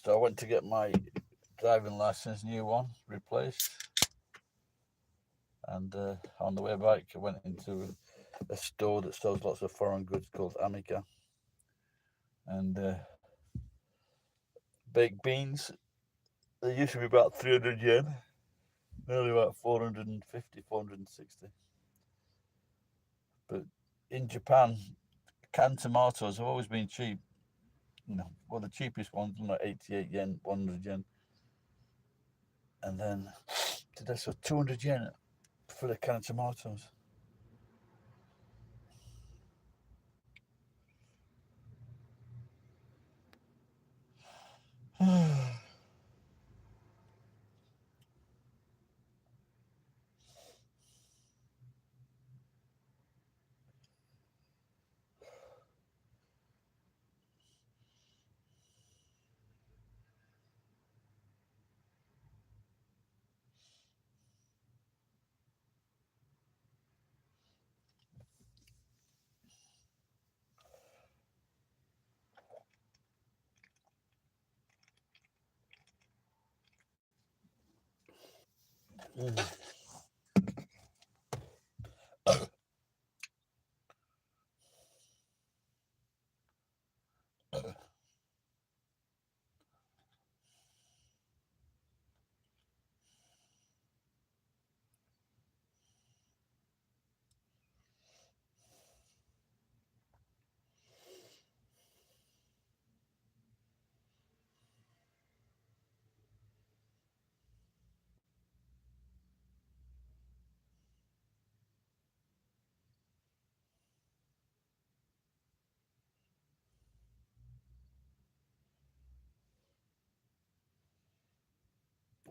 So I went to get my driving license, new one, replaced. And on the way back, I went into a store that sells lots of foreign goods called Amica. And baked beans, they used to be about 300 yen, nearly about 450, 460. But in Japan, canned tomatoes have always been cheap. Well, the cheapest ones, like 88 yen, 100 yen. And then, today, so 200 yen for the can of tomatoes.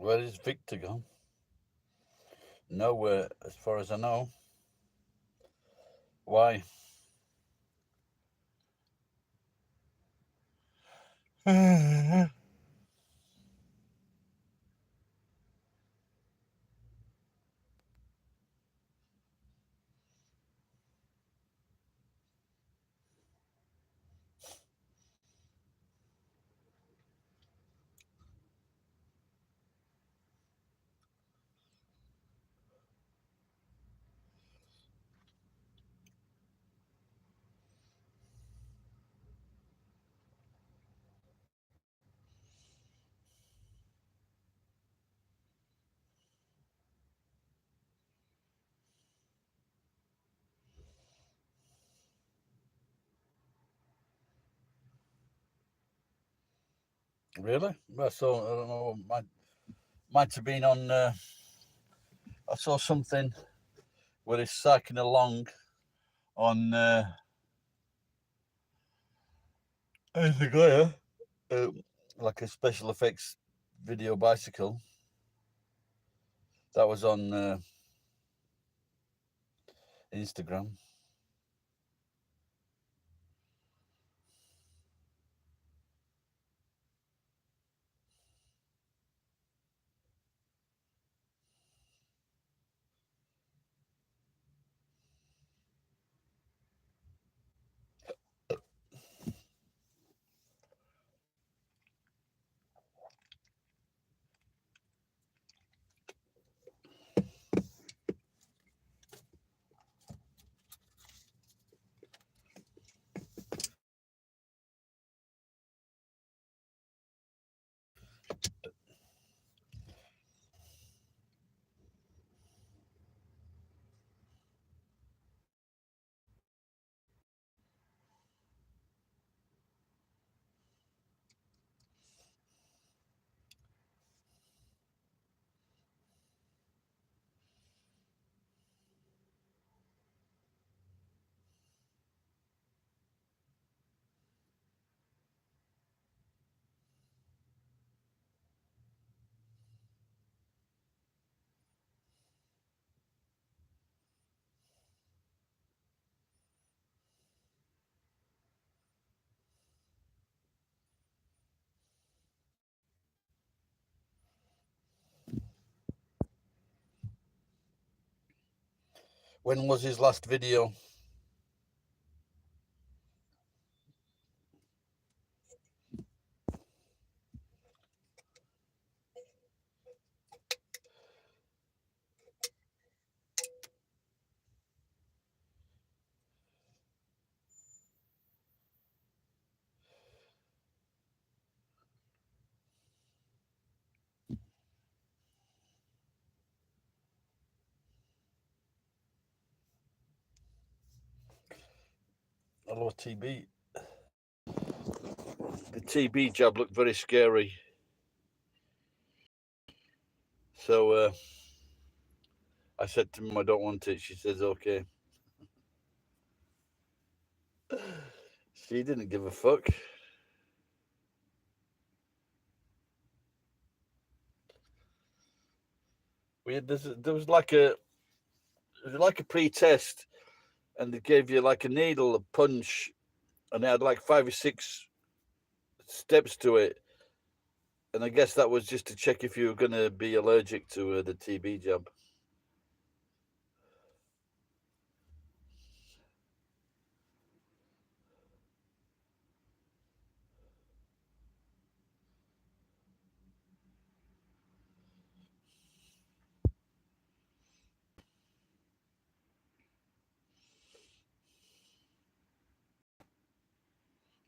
Where is Victor gone? Nowhere, as far as I know. Why? Really? Well, so I don't know. Might have been on. I saw something where he's cycling along on the Glare, like a special effects video bicycle. That was on Instagram. When was his last video? Hello, TB. The TB jab looked very scary. So I said to Mum, I don't want it. She says, okay. She didn't give a fuck. There was like a pre-test, and they gave you like a needle, a punch, and it had like 5 or 6 steps to it. And I guess that was just to check if you were going to be allergic to the TB jab.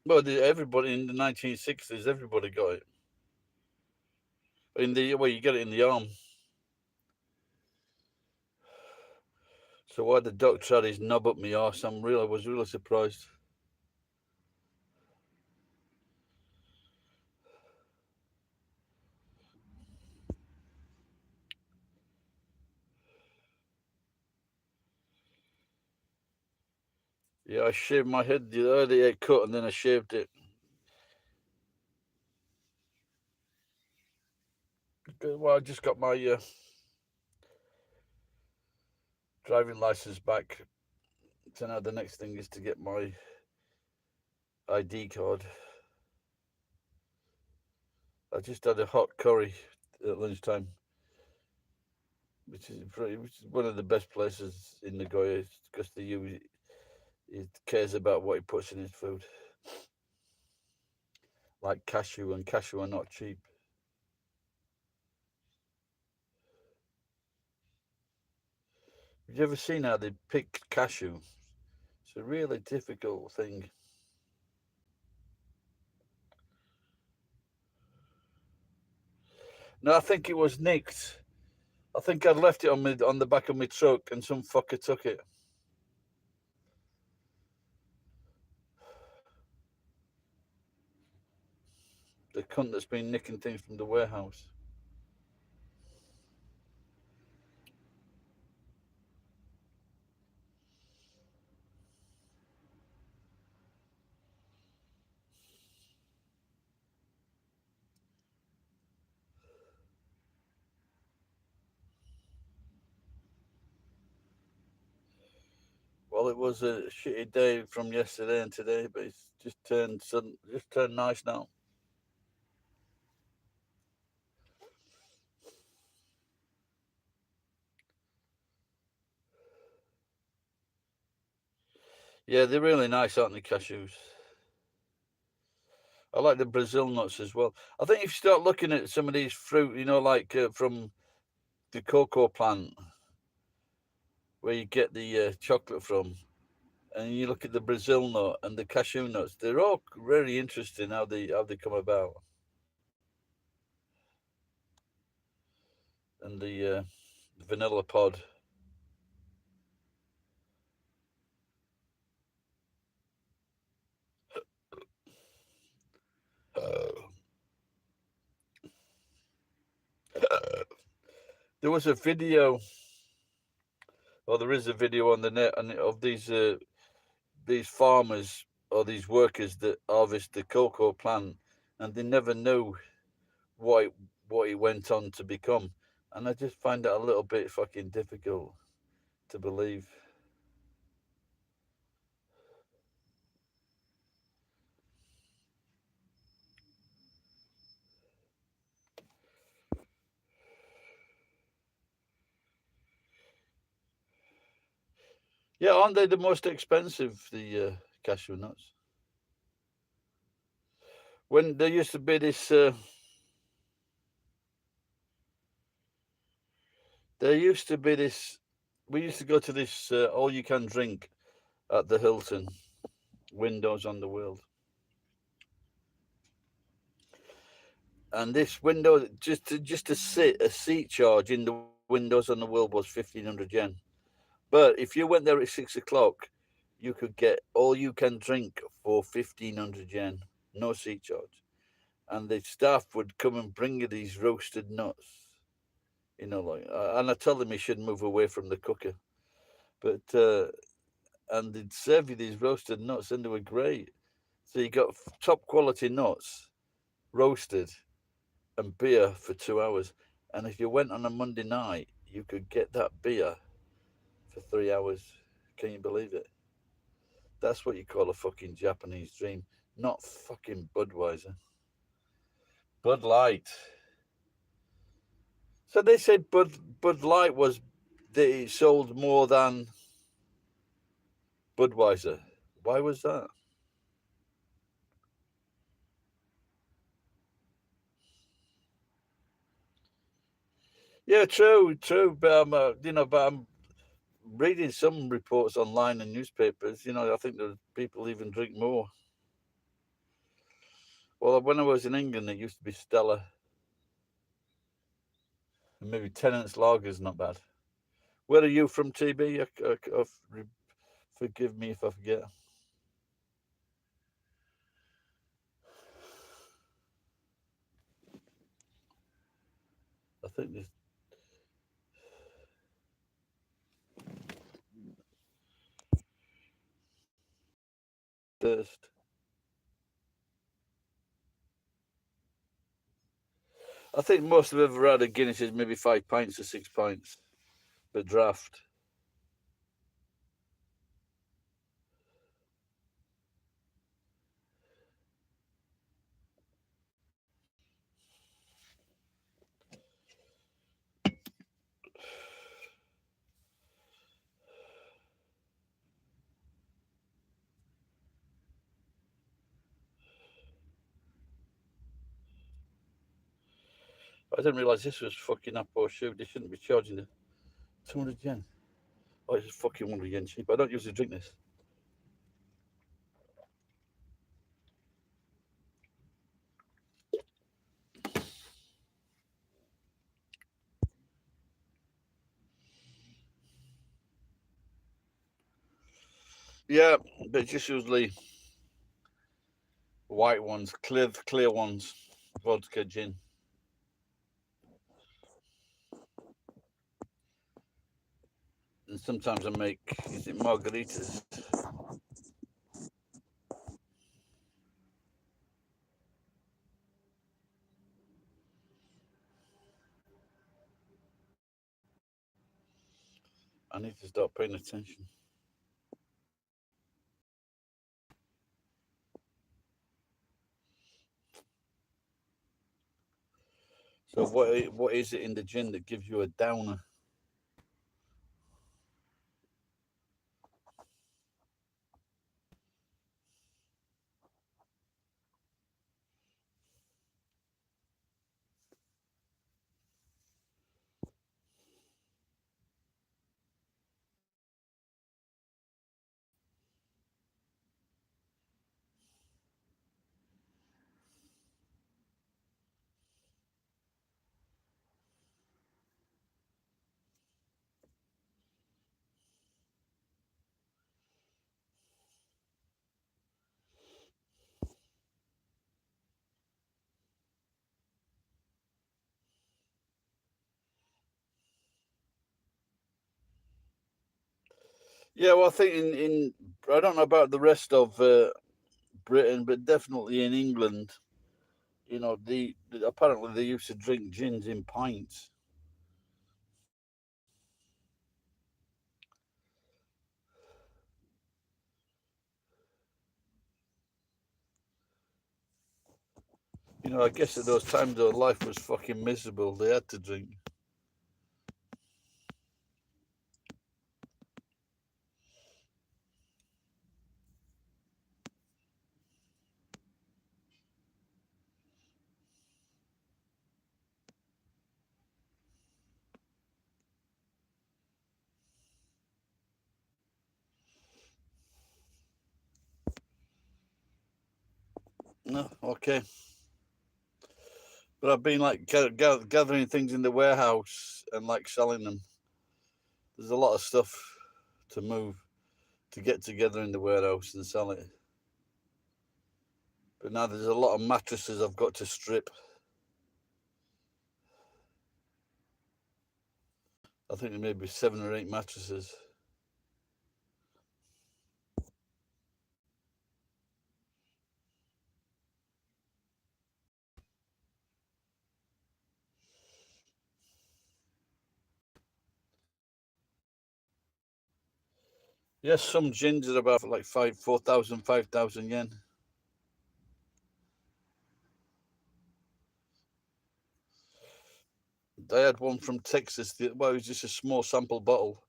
Well, everybody in the 1960s, everybody got it. You get it in the arm. So why the doctor had his knob up my arse, I was really surprised. Yeah, I shaved my head the other day, cut, and then I shaved it. Well, I just got my driving license back. So now the next thing is to get my ID card. I just had a hot curry at lunchtime, which is one of the best places in Nagoya, because he cares about what he puts in his food. Like cashew, and cashew are not cheap. Have you ever seen how they pick cashew? It's a really difficult thing. No, I think it was nicked. I think I'd left it on the back of my truck, and some fucker took it. The cunt that's been nicking things from the warehouse. Well, it was a shitty day from yesterday and today, but it's just turned nice now. Yeah, they're really nice, aren't they, cashews? I like the Brazil nuts as well. I think if you start looking at some of these fruit, like from the cocoa plant, where you get the chocolate from, and you look at the Brazil nut and the cashew nuts, they're all very interesting how they come about. And the vanilla pod. There was a video, or there is a video on the net, of these farmers or these workers that harvest the cocoa plant, and they never know what it went on to become. And I just find that a little bit fucking difficult to believe. Yeah, aren't they the most expensive, the cashew nuts? When there used to be this, there used to be this. We used to go to this all you can drink at the Hilton, Windows on the World, and this window just to sit a seat charge in the Windows on the World was 1,500 yen. But if you went there at 6 o'clock, you could get all you can drink for 1,500 yen, no seat charge. And the staff would come and bring you these roasted nuts, and I tell them you should move away from the cooker. But and they'd serve you these roasted nuts, and they were great. So you got top quality nuts roasted and beer for 2 hours. And if you went on a Monday night, you could get that beer for 3 hours. Can you believe it? That's what you call a fucking Japanese dream, not fucking Budweiser. Bud Light. So they said Bud Light was they sold more than Budweiser. Why was that? Yeah, true. But I'm reading some reports online and newspapers. I think that people even drink more. Well, when I was in England, it used to be Stella, and maybe Tennant's Lager's not bad. Where are you from, TB? Forgive me if I forget. I think this thirst. I think most I've ever had a Guinness is maybe 5 pints or 6 pints, but draft. I didn't realise this was fucking Apple shoe. They shouldn't be charging the 200 yen. Oh, it's fucking 100 yen cheap. I don't usually drink this. Yeah, but just usually white ones, clear ones, vodka, gin. And sometimes I make, is it margaritas? I need to start paying attention. So what is it in the gin that gives you a downer? Yeah, well, I think in I don't know about the rest of Britain, but definitely in England, apparently they used to drink gins in pints. I guess at those times their life was fucking miserable. They had to drink. No, okay. But I've been like gathering things in the warehouse and like selling them. There's a lot of stuff to move. to get together in the warehouse and sell it. But now there's a lot of mattresses I've got to strip. I think there may be 7 or 8 mattresses. Yes, some gins are about like 4,000, 5,000 yen. I had one from Texas. Well, it was just a small sample bottle,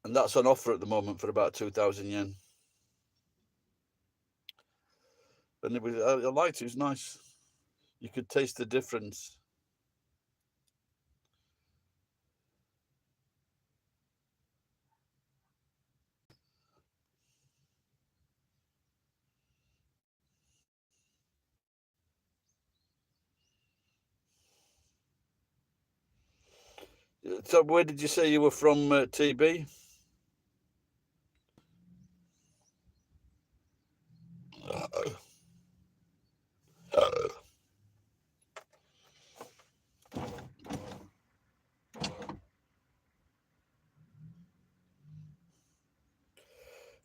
and that's on offer at the moment for about 2,000 yen. And I liked it. It was nice. You could taste the difference. So, where did you say you were from, TB?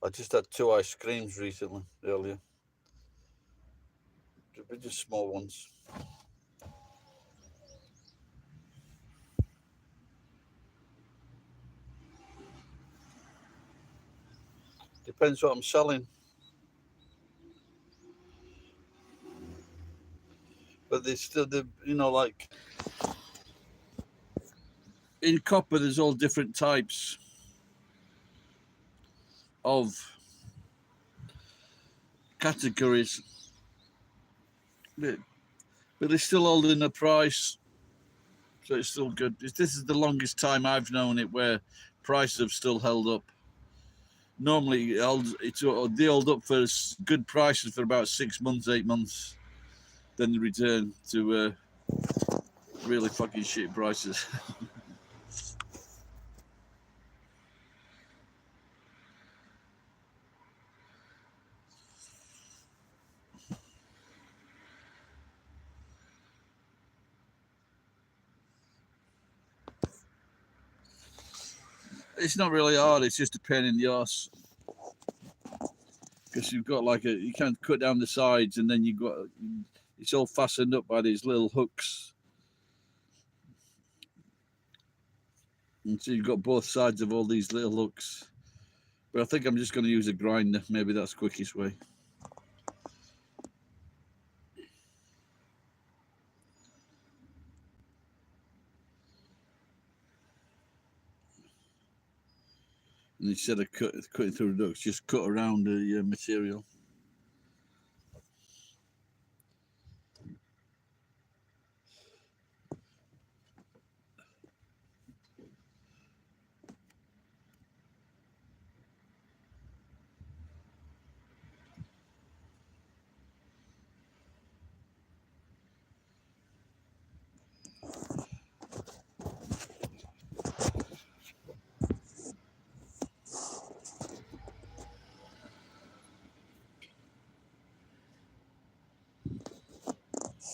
I just had 2 ice creams recently, earlier. But just small ones. Depends what I'm selling. But there's still like in copper, there's all different types of categories. But they're still holding the price, so it's still good. This is the longest time I've known it where prices have still held up. Normally, they hold up for good prices for about 6 months, 8 months, then they return to really fucking shit prices. It's not really hard. It's just a pain in the ass because you've got you can't cut down the sides, and then it's all fastened up by these little hooks, and so you've got both sides of all these little hooks. But I think I'm just going to use a grinder. Maybe that's the quickest way. And instead of cutting through the ducts, just cut around the material.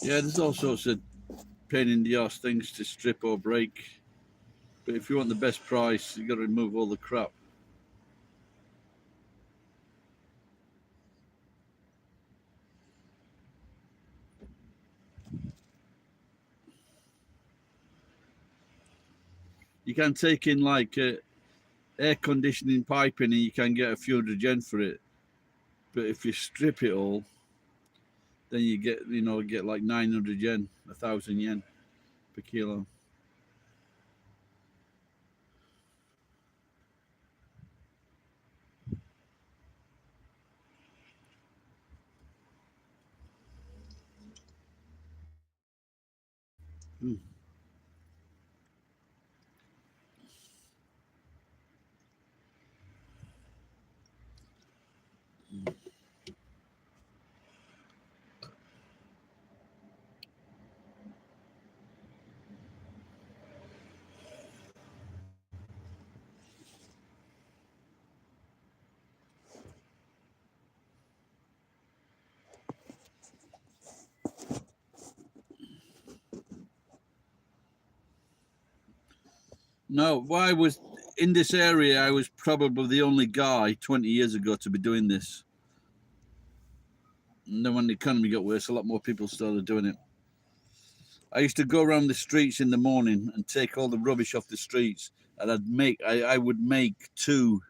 Yeah, there's all sorts of pain in the ass things to strip or break. But if you want the best price, you've got to remove all the crap. You can take in air conditioning piping and you can get a few hundred yen for it. But if you strip it all, then you get like 900 yen, 1,000 yen per kilo. Hmm. No, well, I was in this area. I was probably the only guy 20 years ago to be doing this. And then when the economy got worse, a lot more people started doing it. I used to go around the streets in the morning and take all the rubbish off the streets, and I would make two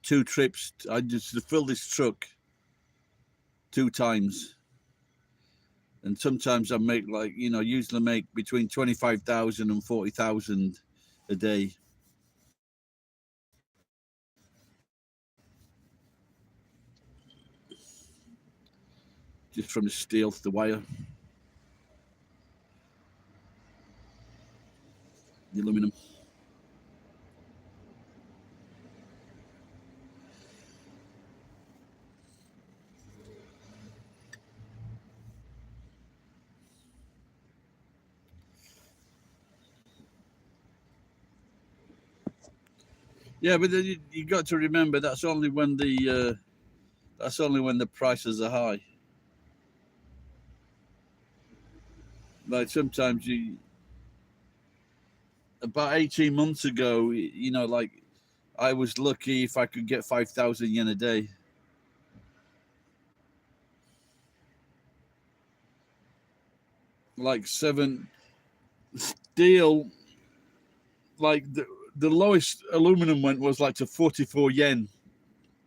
trips. I just fill this truck 2 times, and sometimes I make usually make between 25,000 and 40,000 a day. Just from the steel, the wire, the aluminum. Yeah, but then you got to remember that's only when the prices are high. Like sometimes about 18 months ago, like I was lucky if I could get 5,000 yen a day. Like seven steel, like the lowest aluminum went was like to 44 yen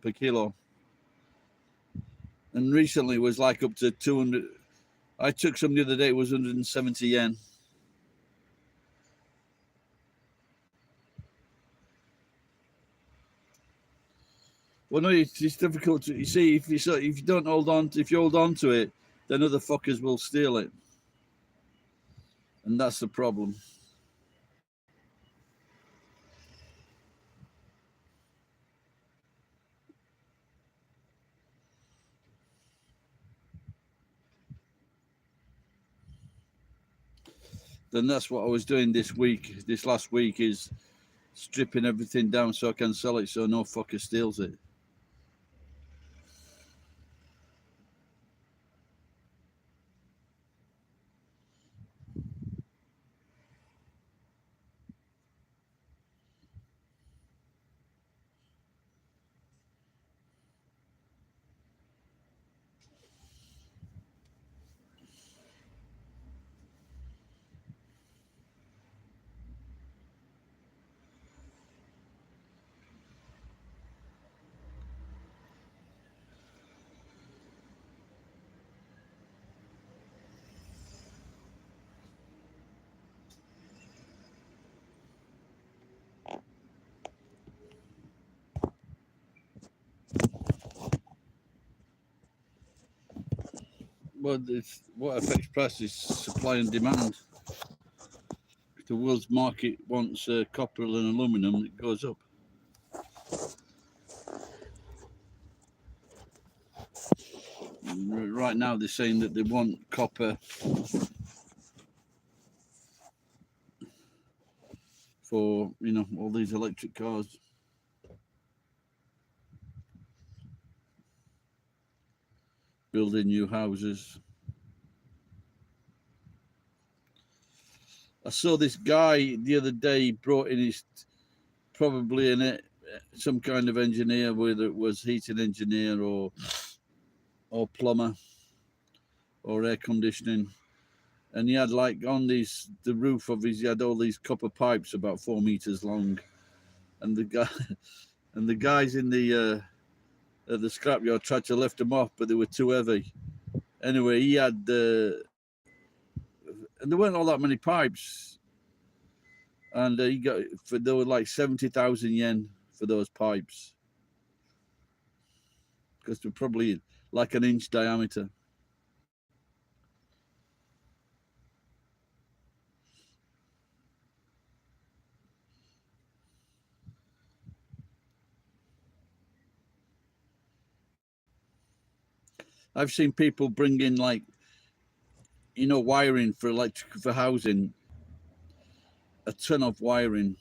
per kilo. And recently was like up to 200. I took some the other day, it was 170 yen. Well, no, it's difficult to. You see, if you don't hold on, if you hold on to it, then other fuckers will steal it, and that's the problem. Then that's what I was doing this week. This last week is stripping everything down so I can sell it, so no fucker steals it. Well, what affects price is supply and demand. If the world's market wants copper and aluminum, it goes up. Right now, they're saying that they want copper for all these electric cars, building new houses. I saw this guy the other day. He brought in his probably in it some kind of engineer, whether it was heating engineer or plumber or air conditioning, and he had like on the roof of his, he had all these copper pipes about 4 meters long, and the guys in the scrapyard tried to lift them off, but they were too heavy. Anyway, he had and there weren't all that many pipes, and he got there were like 70,000 yen for those pipes because they're probably like an inch diameter. I've seen people bring in like wiring for housing, a ton of wiring.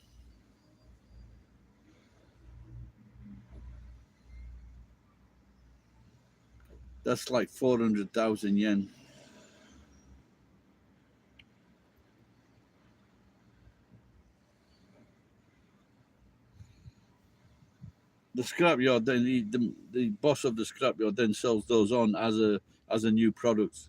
That's like 400,000 yen. the scrapyard then the boss of the scrapyard then sells those on as a new product.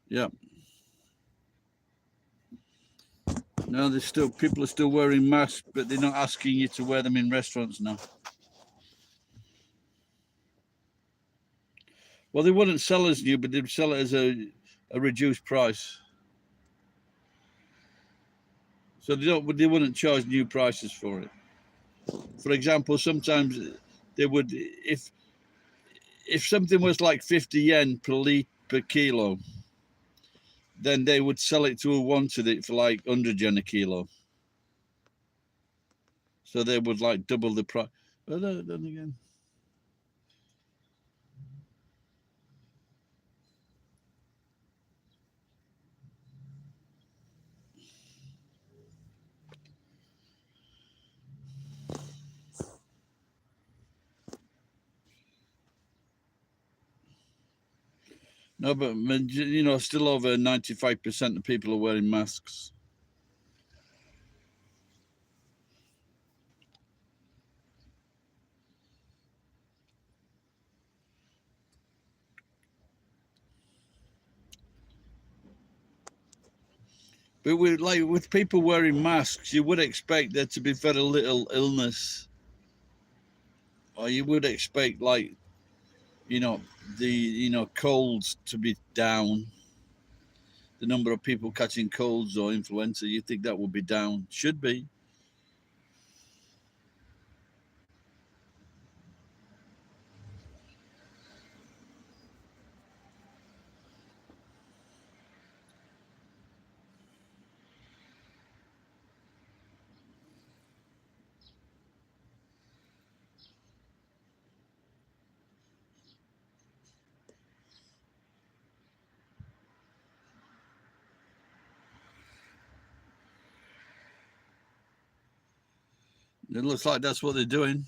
Yeah. No, there's still people are still wearing masks, but they're not asking you to wear them in restaurants now. Well, they wouldn't sell as new, but they'd sell it as a reduced price. So they wouldn't charge new prices for it. For example, sometimes they would if something was like 50 yen per kilo, then they would sell it to who wanted it for like 100 yen a kilo. So they would like double the price. But then again. No, but you know, still over 95% of people are wearing masks. But with people wearing masks, you would expect there to be very little illness, or you would expect the colds to be down. The number of people catching colds or influenza, you think that would be down? Should be. It looks like that's what they're doing.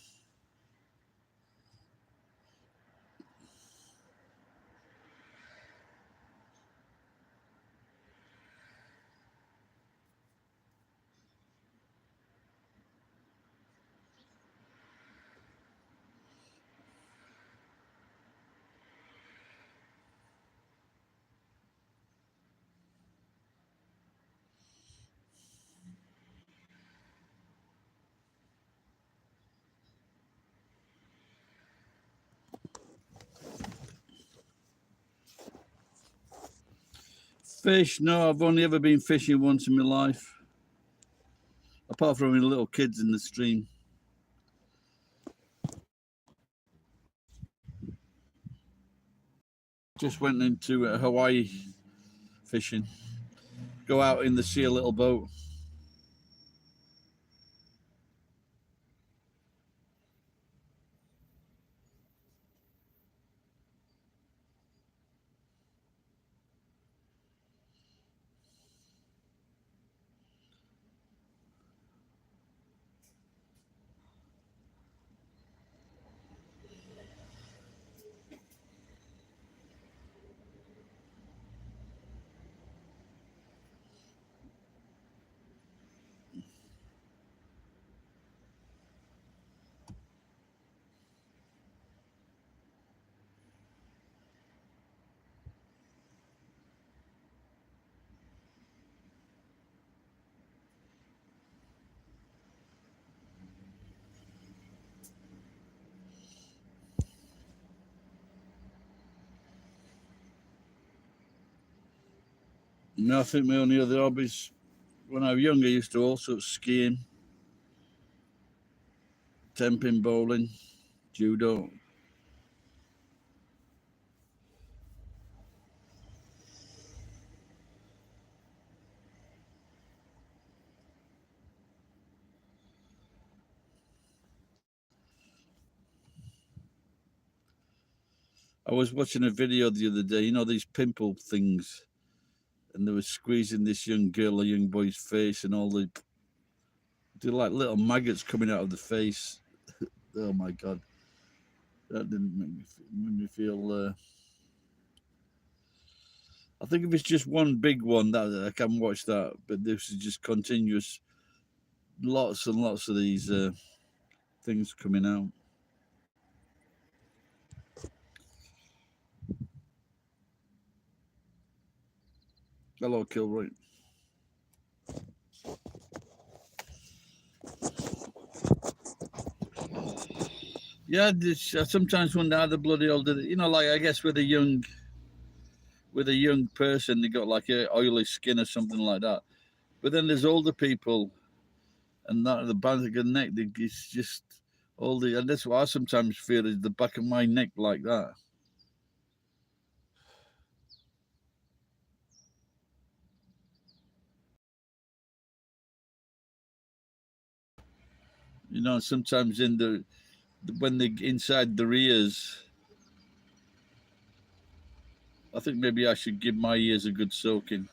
Fish? No, I've only ever been fishing once in my life, apart from with little kids in the stream. Just went into Hawaii fishing. Go out in the sea, a little boat. No, I think my only other hobbies when I was younger used to also skiing, tenpin bowling, judo. I was watching a video the other day, you know, these pimple things, and they were squeezing this young girl, a young boy's face, and all they're like little maggots coming out of the face. Oh my God, that didn't make me feel. I think if it's just one big one, that I can watch that, but this is just continuous, lots and lots of these things coming out. Hello, Kilroy. Yeah, I sometimes wonder how the bloody hell did it. You know, like I guess with a young person, they got like a oily skin or something like that. But then there's older people, and that the back of the neck, it's just all the. And that's what I sometimes feel is the back of my neck like that. You know, sometimes when they inside their ears. I think maybe I should give my ears a good soaking.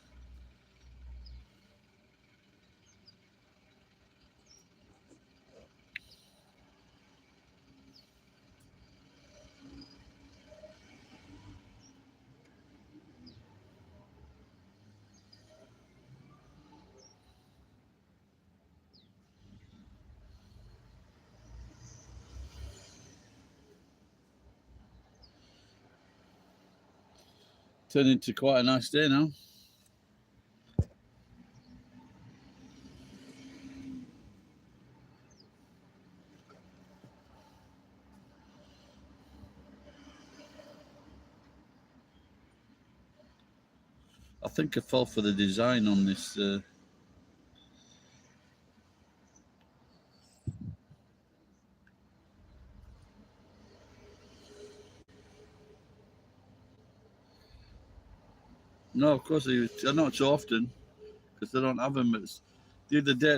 Turned into quite a nice day now. I think I fell for the design on this. No, of course, not so often because they don't have them. The other day